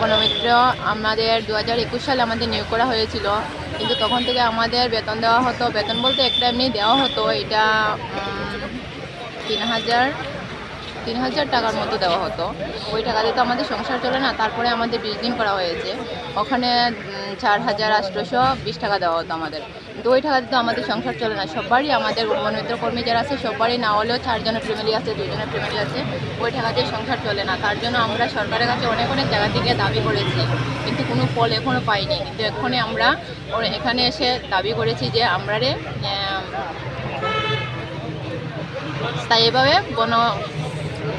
বনমিত্র আমাদের 2021 সালে আমাদের নিয়োগ করা হয়েছিল, কিন্তু তখন থেকে আমাদের বেতন দেওয়া হতো। বেতন বলতে একটা এমনি দেওয়া হতো, এটা 3,000 টাকার মতো দেওয়া হতো। ওই টাকাতে তো আমাদের সংসার চলে না। তারপরে আমাদের 20 দিন করা হয়েছে, ওখানে 4,820 টাকা দেওয়া হতো আমাদের। কিন্তু ওই টাকাতে তো আমাদের সংসার চলে না। সবারই, আমাদের বনমিত্র কর্মী যারা আছে সবারই না হলেও 4 জনের ফ্যামিলি আছে, 2 জনের ফ্যামিলি আছে, ওই টাকাতে সংসার চলে না। তার জন্য আমরা সরকারের কাছে অনেক জায়গা থেকে দাবি করেছি, কিন্তু কোনো ফল এখনও পাইনি। কিন্তু এখানে আমরা এখানে এসে দাবি করেছি যে আমরা স্থায়ীভাবে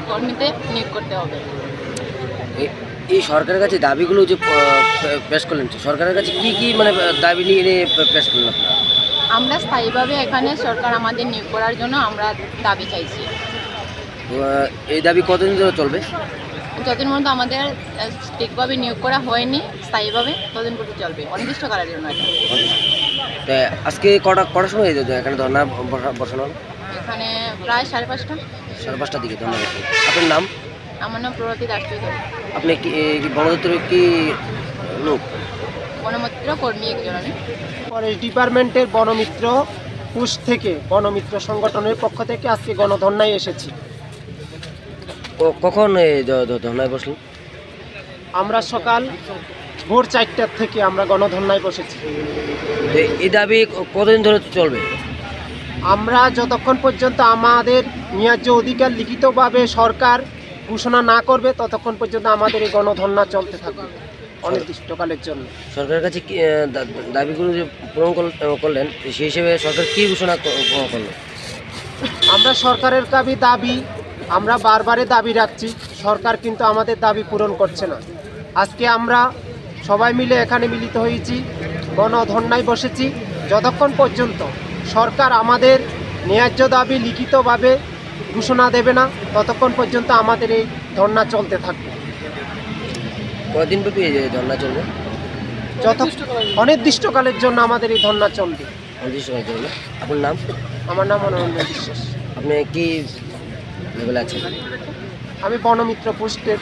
কর্মীতে নিয়োগ করতে হবে। এই সরকারের কাছে দাবিগুলো যে পেশ করলেন, সরকারের কাছে কি কি মানে দাবি নিয়ে পেশ করলেন আপনারা? আমরা স্থায়ীভাবে এখানে সরকার আমাদের নিয়োগ করার জন্য আমরা দাবি চাইছি। এই দাবি কতদিন ধরে চলবে? যতদিন পর্যন্ত আমাদের ঠিকভাবে নিয়োগ করা হয়নি স্থায়ীভাবে, ততদিন পর্যন্ত চলবে, অনির্দিষ্টকালের জন্য। এটা আজকে কটার সময় এখানে ধর্না বসানো হলো? এখানে প্রায় 5:30। 5:30টার দিকে ধর্না বসানো। আপনার নাম? আমার নাম প্রগতি দাস। আপনি কি বনদপ্তরের কি লোক? বনমিত্র কর্মী একজন আমি। ফরেস্ট ডিপার্টমেন্টের বনমিত্র পুশ থেকে, বনমিত্র সংগঠনের পক্ষ থেকে আজকে গণধর্নায় এসেছি। কখন ধর্নায় বসলেন? আমরা সকাল ভোর 4টার থেকে আমরা গণধর্নায় বসেছি। এই দাবি কতদিন ধরে চলবে? আমরা যতক্ষণ পর্যন্ত আমাদের ন্যায্য অধিকার লিখিতভাবে সরকার ঘোষণা না করবে, ততক্ষণ পর্যন্ত আমাদের এই গণধর্না চলতে থাকবে অনির্দিষ্টকালের জন্য। সরকারের কাছে কি দাবিগুলো যে পূরণ করলেন, সেই হিসেবে সরকার কী ঘোষণা করলো? আমরা সরকারের দাবি আমরা বারবারে দাবি রাখছি, সরকার কিন্তু আমাদের দাবি পূরণ করছে না। আজকে আমরা সবাই মিলে এখানে মিলিত হয়েছি, গণধর্নায় বসেছি। যতক্ষণ পর্যন্ত সরকার আমাদের ন্যায্য দাবি লিখিতভাবে ঘোষণা দেবে না, ততক্ষণ পর্যন্ত আমাদের এই ধর্না চলতে থাকবে। কতদিন ব্যাপী এই ধর্না চলবে? অনির্দিষ্টকালের জন্য আমাদের এই ধর্না চলবে। অনির্দিষ্টকালের জন্য। আপনার নাম? আমার নাম মনোরঞ্জন বিশ্বাস। আপনি কি লেভেলে আছেন? আমি বনমিত্র পোস্টের